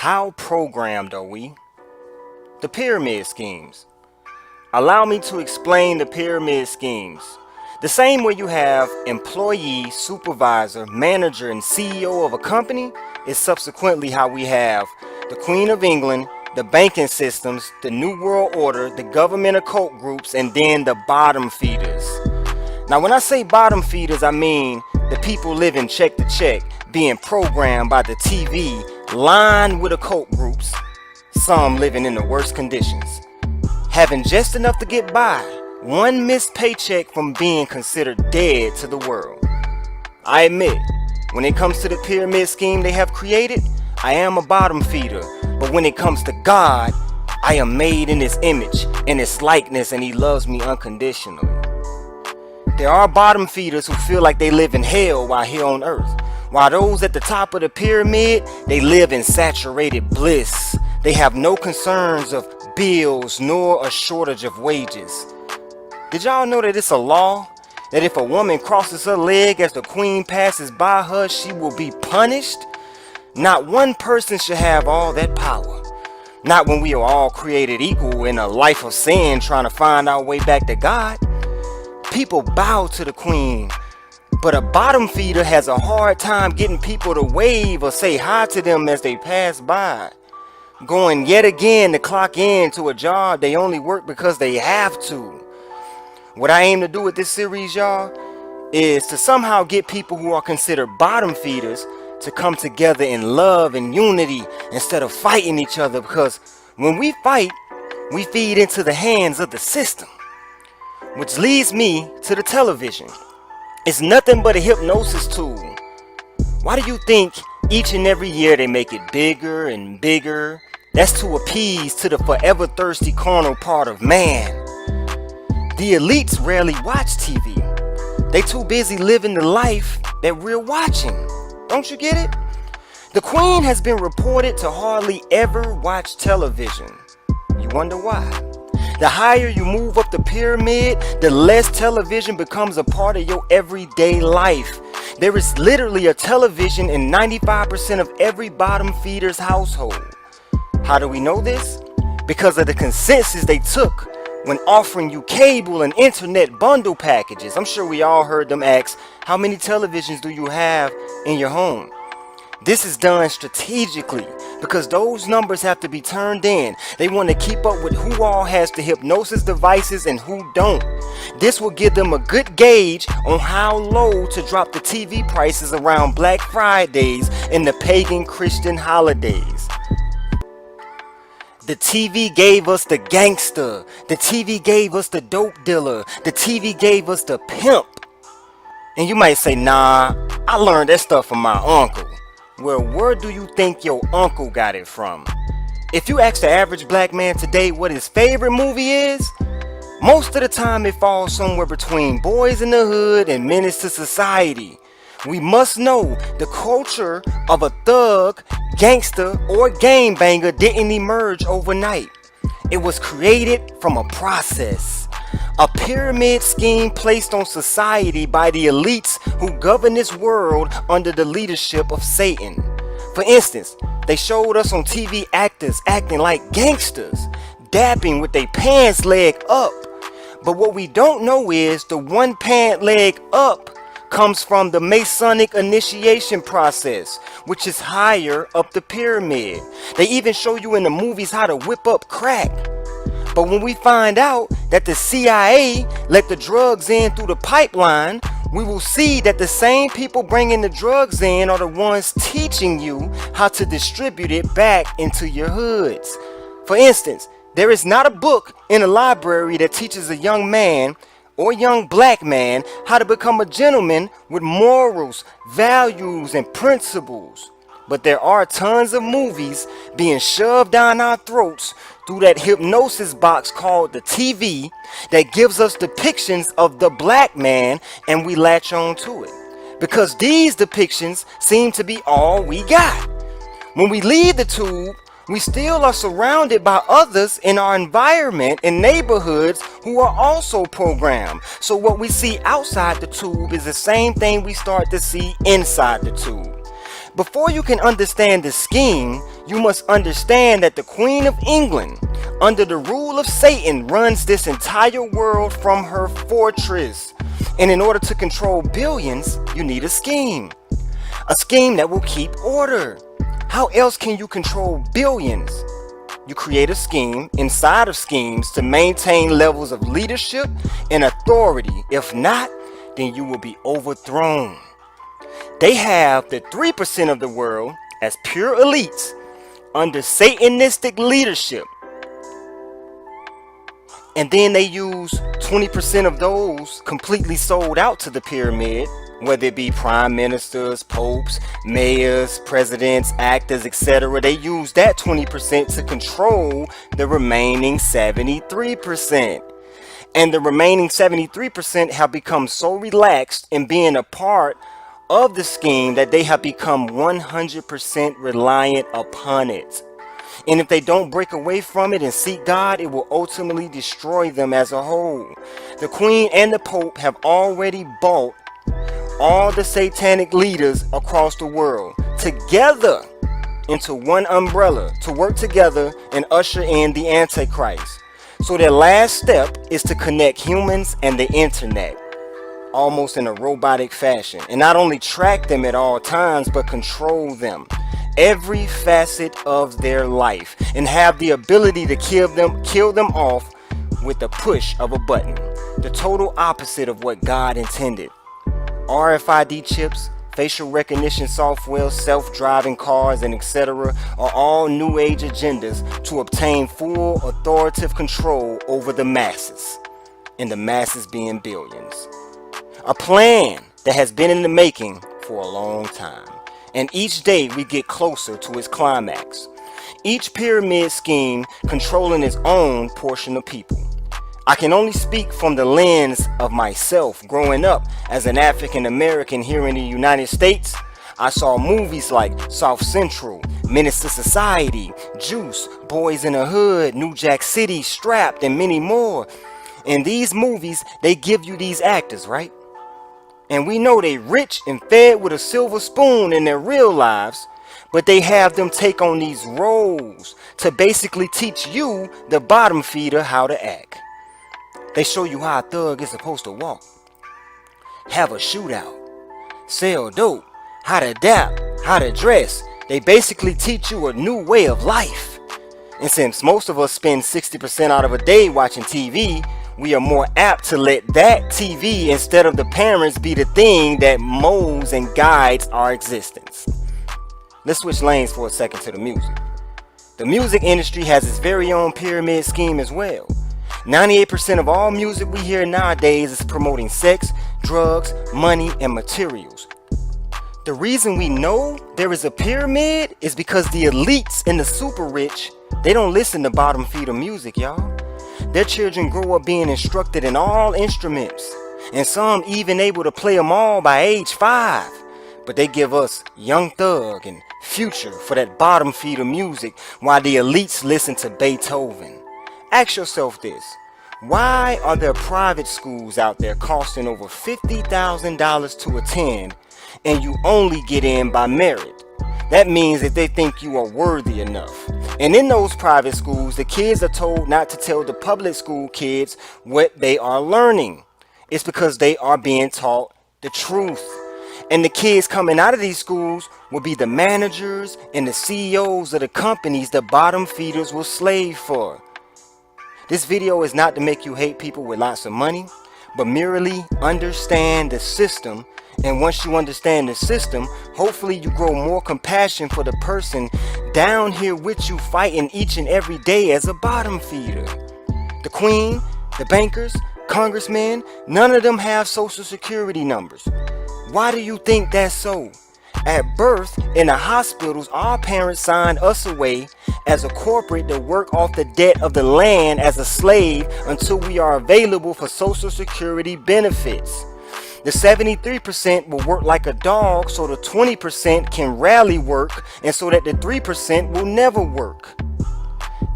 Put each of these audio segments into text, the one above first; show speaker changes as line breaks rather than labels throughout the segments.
How programmed are we? The pyramid schemes. Allow me to explain the pyramid schemes. The same way you have employee, supervisor, manager, and CEO of a company is subsequently how we have the Queen of England, the banking systems, the New World Order, the government occult groups, and then the bottom feeders. Now when I say bottom feeders, I mean the people living check to check, being programmed by the TV, lined with occult groups, some living in the worst conditions, having just enough to get by, one missed paycheck from being considered dead to the world. I admit, when it comes to the pyramid scheme they have created, I am a bottom feeder, but when it comes to God, I am made in His image, in His likeness, and He loves me unconditionally. There are bottom feeders who feel like they live in hell while here on earth, while those at the top of the pyramid, they live in saturated bliss. They have no concerns of bills nor a shortage of wages. Did y'all know that it's a law that if a woman crosses her leg as the queen passes by her, she will be punished? Not one person should have all that power. Not when we are all created equal in a life of sin trying to find our way back to God. People bow to the queen, but a bottom feeder has a hard time getting people to wave or say hi to them as they pass by. Going yet again to clock in to a job they only work because they have to. What I aim to do with this series, y'all, is to somehow get people who are considered bottom feeders to come together in love and unity instead of fighting each other, because when we fight, we feed into the hands of the system. Which leads me to the television. It's nothing but a hypnosis tool. Why do you think each and every year they make it bigger and bigger? That's to appease to the forever thirsty carnal part of man. The elites rarely watch TV. They too busy living the life that we're watching. Don't you get it? The Queen has been reported to hardly ever watch television. You wonder why? The higher you move up the pyramid, the less television becomes a part of your everyday life. There is literally a television in 95% of every bottom feeder's household. How do we know this? Because of the consensus they took when offering you cable and internet bundle packages. I'm sure we all heard them ask, how many televisions do you have in your home? This is done strategically because those numbers have to be turned in. They want to keep up with who all has the hypnosis devices and who don't. This will give them a good gauge on how low to drop the TV prices around Black Fridays and the pagan Christian holidays. The TV gave us the gangster. The TV gave us the dope dealer. The TV gave us the pimp. And you might say, nah, I learned that stuff from my uncle. Well, where do you think your uncle got it from? If you ask the average black man today what his favorite movie is, most of the time it falls somewhere between Boys in the Hood and Menace to Society. We must know the culture of a thug, gangster, or gangbanger didn't emerge overnight. It was created from a process. A pyramid scheme placed on society by the elites who govern this world under the leadership of Satan. For instance, they showed us on TV actors acting like gangsters, dapping with their pants leg up. But what we don't know is the one pant leg up comes from the Masonic initiation process, which is higher up the pyramid. They even show you in the movies how to whip up crack. But when we find out that the CIA let the drugs in through the pipeline, we will see that the same people bringing the drugs in are the ones teaching you how to distribute it back into your hoods. For instance, there is not a book in a library that teaches a young man or young black man how to become a gentleman with morals, values, and principles. But there are tons of movies being shoved down our throats through that hypnosis box called the TV that gives us depictions of the black man, and we latch on to it because these depictions seem to be all we got. When we leave the tube, we still are surrounded by others in our environment and neighborhoods who are also programmed. So what we see outside the tube is the same thing we start to see inside the tube. Before you can understand the scheme, You must understand that the Queen of England, under the rule of Satan, runs this entire world from her fortress. And in order to control billions, you need a scheme. A scheme that will keep order. How else can you control billions? You create a scheme inside of schemes to maintain levels of leadership and authority. If not, then you will be overthrown. They have the 3% of the world as pure elites under Satanistic leadership. And then they use 20% of those completely sold out to the pyramid, whether it be prime ministers, popes, mayors, presidents, actors, etc. They use that 20% to control the remaining 73%. And the remaining 73% have become so relaxed in being a part of the scheme that they have become 100% reliant upon it. And if they don't break away from it and seek God, it will ultimately destroy them as a whole. The Queen and the Pope have already bought all the satanic leaders across the world together into one umbrella to work together and usher in the Antichrist. So their last step is to connect humans and the internet, almost in a robotic fashion, and not only track them at all times, but control them, every facet of their life, and have the ability to kill them off with the push of a button. The total opposite of what God intended. RFID chips, facial recognition software, self-driving cars, and etc. are all new age agendas to obtain full authoritative control over the masses, and the masses being billions. A plan that has been in the making for a long time, and each day we get closer to its climax. Each pyramid scheme controlling its own portion of people. I can only speak from the lens of myself. Growing up as an African American here in the United States, I saw movies like South Central, Menace to Society, Juice, Boys in the Hood, New Jack City, Strapped, and many more. In these movies, they give you these actors, right? And we know they rich and fed with a silver spoon in their real lives, but they have them take on these roles to basically teach you, the bottom feeder, how to act. They show you how a thug is supposed to walk, have a shootout, sell dope, how to adapt, how to dress. They basically teach you a new way of life. And since most of us spend 60% out of a day watching TV, we are more apt to let that TV instead of the parents be the thing that molds and guides our existence. Let's switch lanes for a second to the music. The music industry has its very own pyramid scheme as well. 98% of all music we hear nowadays is promoting sex, drugs, money, and materials. The reason we know there is a pyramid is because the elites and the super rich, they don't listen to bottom feeder music, y'all. Their children grow up being instructed in all instruments, and some even able to play them all by age 5. But they give us Young Thug and Future for that bottom feeder music while the elites listen to Beethoven. Ask yourself this: why are there private schools out there costing over $50,000 to attend, and you only get in by merit? That means that they think you are worthy enough. And in those private schools, the kids are told not to tell the public school kids what they are learning. It's because they are being taught the truth. And the kids coming out of these schools will be the managers and the CEOs of the companies the bottom feeders will slave for. This video is not to make you hate people with lots of money, but merely understand the system. And once you understand the system, hopefully you grow more compassion for the person down here with you fighting each and every day as a bottom feeder. The Queen, the bankers, congressmen, none of them have social security numbers. Why do you think that's so? At birth, in the hospitals, our parents signed us away as a corporate to work off the debt of the land as a slave until we are available for social security benefits. The 73% will work like a dog so the 20% can rarely work, and so that the 3% will never work.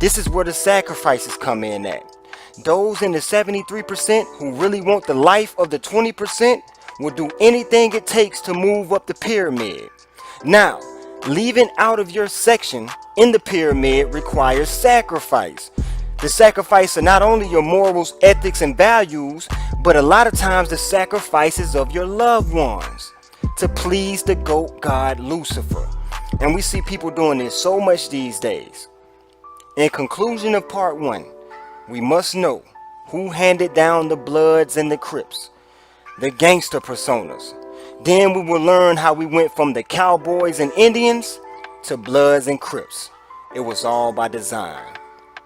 This is where the sacrifices come in at. Those in the 73% who really want the life of the 20% will do anything it takes to move up the pyramid. Now, leaving out of your section in the pyramid requires sacrifice. The sacrifice are not only your morals, ethics, and values, but a lot of times the sacrifices of your loved ones to please the goat god Lucifer. And we see people doing this so much these days. In conclusion of part 1, we must know who handed down the Bloods and the Crips, the gangster personas. Then we will learn how we went from the cowboys and Indians to Bloods and Crips. It was all by design.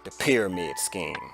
The pyramid scheme.